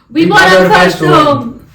We bought our first home!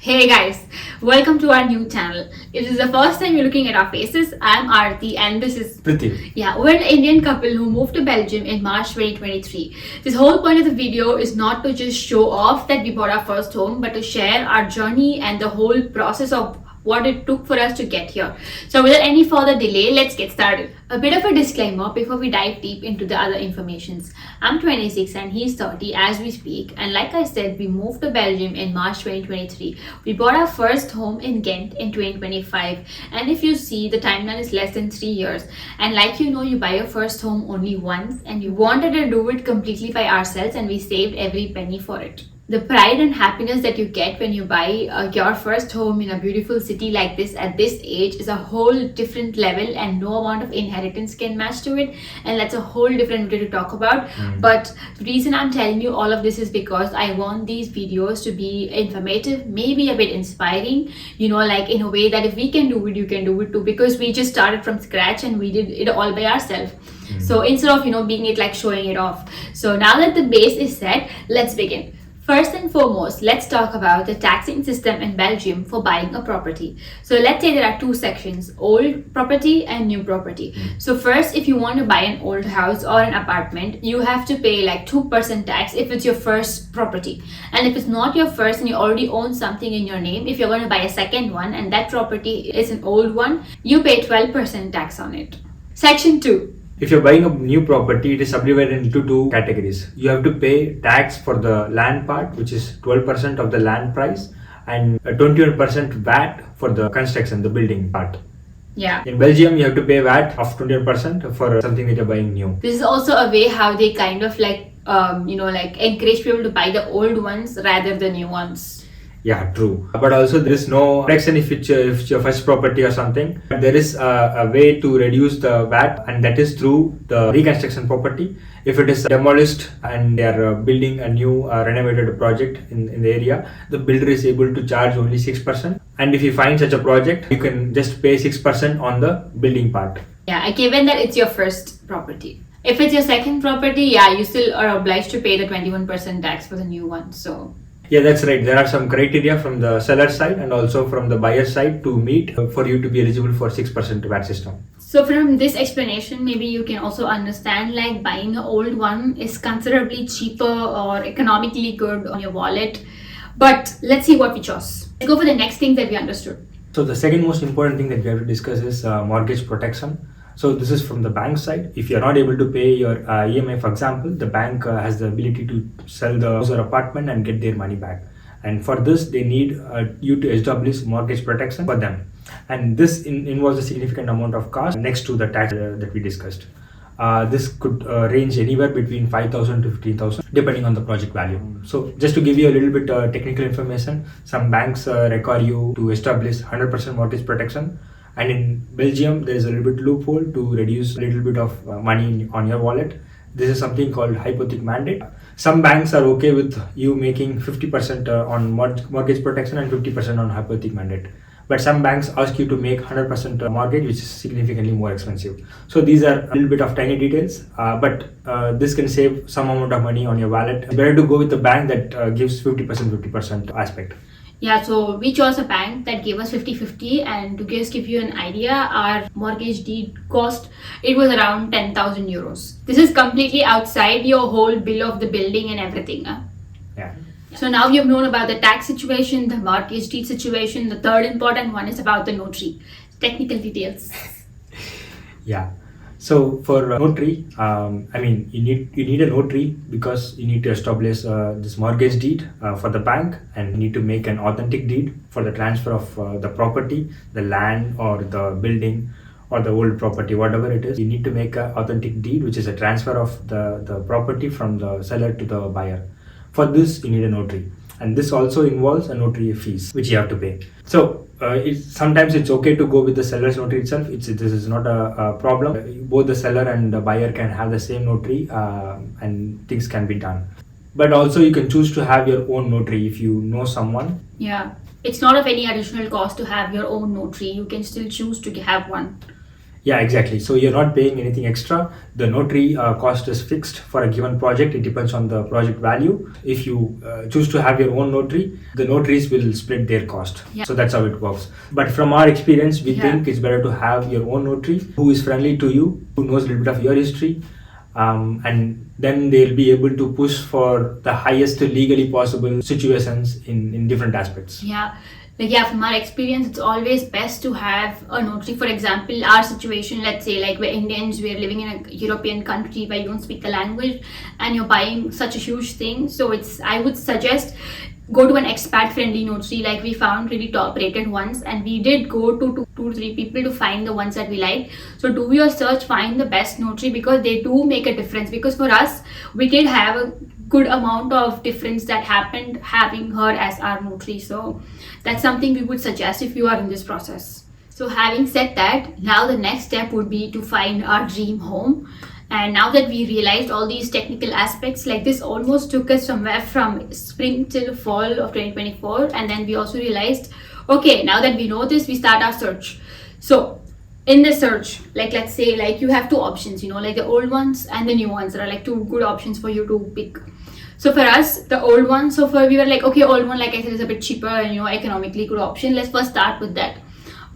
Hey guys, welcome to our new channel. If this is the first time you're looking at our faces, I'm Aarti and this is Priti. Yeah, we're an Indian couple who moved to Belgium in March 2023. This whole point of the video is not to just show off that we bought our first home, but to share our journey and the whole process of what it took for us to get here. So without any further delay, let's get started. A bit of a disclaimer before we dive deep into the other informations. I'm 26 and he's 30 as we speak, and like I said, we moved to Belgium in March 2023. We bought our first home in Ghent in 2025, and if you see, the timeline is less than 3 years. And like you buy your first home only once, and we wanted to do it completely by ourselves, and we saved every penny for it. The pride and happiness that you get when you buy your first home in a beautiful city like this at this age is a whole different level, and no amount of inheritance can match to it, and that's a whole different video to talk about. But the reason I'm telling you all of this is because I want these videos to be informative, maybe a bit inspiring, like in a way that if we can do it, you can do it too, because we just started from scratch and we did it all by ourselves. So instead of being it like showing it off. So now that the base is set, let's begin. First and foremost, let's talk about the taxing system in Belgium for buying a property. So let's say there are two sections, old property and new property. So first, if you want to buy an old house or an apartment, you have to pay like 2% tax if it's your first property. And if it's not your first and you already own something in your name, if you're going to buy a second one and that property is an old one, you pay 12% tax on it. Section 2. If you're buying a new property, it is subdivided into two categories. You have to pay tax for the land part, which is 12% of the land price, and 21% VAT for the construction, the building part. Yeah. In Belgium, you have to pay VAT of 21% for something that you're buying new. This is also a way how they kind of encourage people to buy the old ones rather than new ones. Yeah, true. But also there is no protection if it's your first property or something. But there is a way to reduce the VAT, and that is through the reconstruction property. If it is demolished and they are building a new renovated project in the area, the builder is able to charge only 6%. And if you find such a project, you can just pay 6% on the building part. Yeah, given that it's your first property. If it's your second property, yeah, you still are obliged to pay the 21% tax for the new one. So yeah, that's right. There are some criteria from the seller side and also from the buyer side to meet for you to be eligible for 6% VAT system. So from this explanation, maybe you can also understand like buying an old one is considerably cheaper or economically good on your wallet. But let's see what we chose. Let's go for the next thing that we understood. So the second most important thing that we have to discuss is mortgage protection. So this is from the bank side. If you're not able to pay your EMI, for example, the bank has the ability to sell the house or apartment and get their money back. And for this, they need you to establish mortgage protection for them. And this involves a significant amount of cost next to the tax that we discussed. This could range anywhere between 5,000 to 15,000 depending on the project value. So just to give you a little bit technical information, some banks require you to establish 100% mortgage protection. And in Belgium, there is a little bit loophole to reduce a little bit of money on your wallet. This is something called hypothec mandate. Some banks are okay with you making 50% on mortgage protection and 50% on hypothec mandate. But some banks ask you to make 100% mortgage, which is significantly more expensive. So these are a little bit of tiny details, but this can save some amount of money on your wallet. It's better to go with the bank that gives 50% aspect. Yeah, so we chose a bank that gave us 50-50, and to just give you an idea, our mortgage deed cost, it was around 10,000 euros. This is completely outside your whole bill of the building and everything. Yeah. So now you've known about the tax situation, the mortgage deed situation. The third important one is about the notary. Technical details. Yeah. So for notary, you need a notary because you need to establish this mortgage deed for the bank, and you need to make an authentic deed for the transfer of the property, the land or the building or the old property, whatever it is. You need to make an authentic deed, which is a transfer of the property from the seller to the buyer. For this, you need a notary. And this also involves a notary fees, which you have to pay. So sometimes it's okay to go with the seller's notary itself. This is not a problem. Both the seller and the buyer can have the same notary and things can be done. But also you can choose to have your own notary if you know someone. Yeah, it's not of any additional cost to have your own notary. You can still choose to have one. Yeah, exactly. So you're not paying anything extra. The notary cost is fixed for a given project. It depends on the project value. If you choose to have your own notary, the notaries will split their cost. Yeah. So that's how it works. But from our experience, we Yeah. think it's better to have your own notary who is friendly to you, who knows a little bit of your history, and then they'll be able to push for the highest legally possible situations in different aspects. Yeah. Like, yeah, from our experience, it's always best to have a notary. For example, our situation, let's say, like, we're Indians, we're living in a European country where you don't speak the language and you're buying such a huge thing. So I would suggest go to an expat friendly notary. Like, we found really top rated ones, and we did go to two to three people to find the ones that we like. So do your search, find the best notary, because they do make a difference. Because for us, we did have a good amount of difference that happened having her as our notary. So that's something we would suggest if you are in this process. So having said that, now the next step would be to find our dream home. And now that we realized all these technical aspects, like, this almost took us somewhere from spring till fall of 2024. And then we also realized, okay, now that we know this, we start our search. So in the search, like, let's say, like, you have two options, like the old ones and the new ones. There are like two good options for you to pick. So for us, the old one, we were like, okay, old one, like I said, is a bit cheaper and economically good option. Let's first start with that.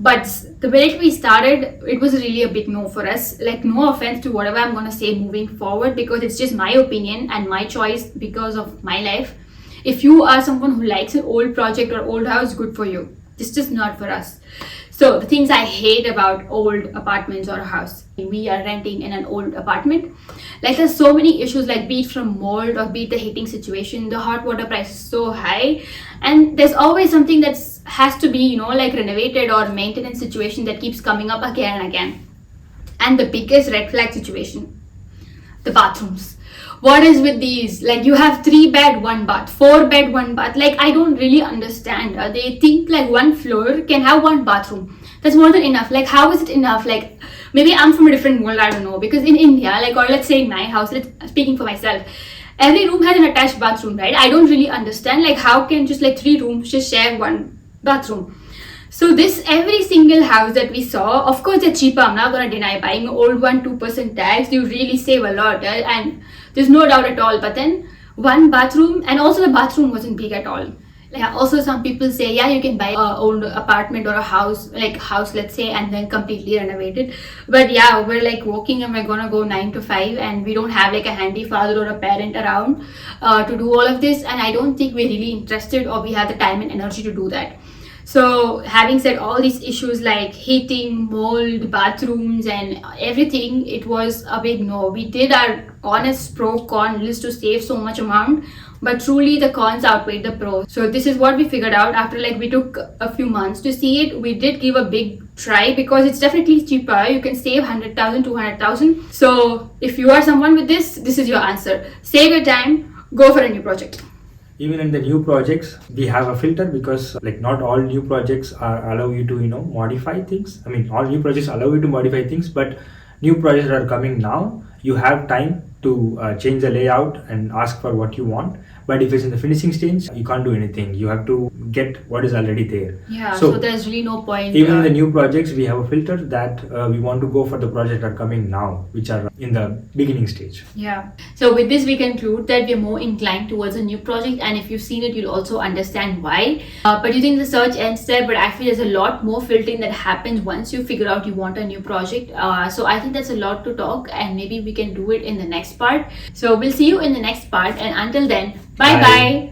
But the minute we started, it was really a big no for us. Like, no offense to whatever I'm gonna say moving forward, because it's just my opinion and my choice because of my life. If you are someone who likes an old project or old house, good for you. It's just not for us. So the things I hate about old apartments or a house, we are renting in an old apartment. Like, there's so many issues, like, be it from mold or be it the heating situation, the hot water price is so high, and there's always something that has to be, like, renovated, or maintenance situation that keeps coming up again and again. And the biggest red flag situation, the bathrooms. What is with these? Like, you have 3 bed, 1 bath, 4 bed, 1 bath. Like, I don't really understand. They think like one floor can have 1 bathroom. That's more than enough. Like, how is it enough? Like, maybe I'm from a different world, I don't know. Because in India, like, or let's say in my house, speaking for myself, every room has an attached bathroom, right? I don't really understand, like, how can just like 3 rooms just share 1 bathroom? So every single house that we saw, of course they're cheaper, I'm not gonna deny. Buying an old one, 2% tax, you really save a lot, and there's no doubt at all. But then 1 bathroom, and also the bathroom wasn't big at all. Like, also some people say, yeah, you can buy an old apartment or a house, let's say, and then completely renovate it. But yeah, we're like working and we're gonna go 9 to 5, and we don't have like a handy father or a parent around to do all of this, and I don't think we're really interested or we have the time and energy to do that. So having said all these issues like heating, mold, bathrooms and everything, it was a big no. We did our honest pro-con list to save so much amount, but truly the cons outweighed the pros. So this is what we figured out after we took a few months to see it. We did give a big try because it's definitely cheaper. You can save 100,000, 200,000. So if you are someone with this is your answer. Save your time, go for a new project. Even in the new projects, we have a filter, because not all new projects allow you to modify things. I mean, all new projects allow you to modify things, but new projects that are coming now, you have time to change the layout and ask for what you want. But if it's in the finishing stage, you can't do anything. You have to get what is already there. Yeah, so there's really no point. Even in the new projects, we have a filter that we want to go for the projects that are coming now, which are in the beginning stage. Yeah. So with this, we conclude that we're more inclined towards a new project. And if you've seen it, you'll also understand why. But you think the search ends there, but actually there's a lot more filtering that happens once you figure out you want a new project. So I think that's a lot to talk, and maybe we can do it in the next part. So we'll see you in the next part. And until then, bye bye.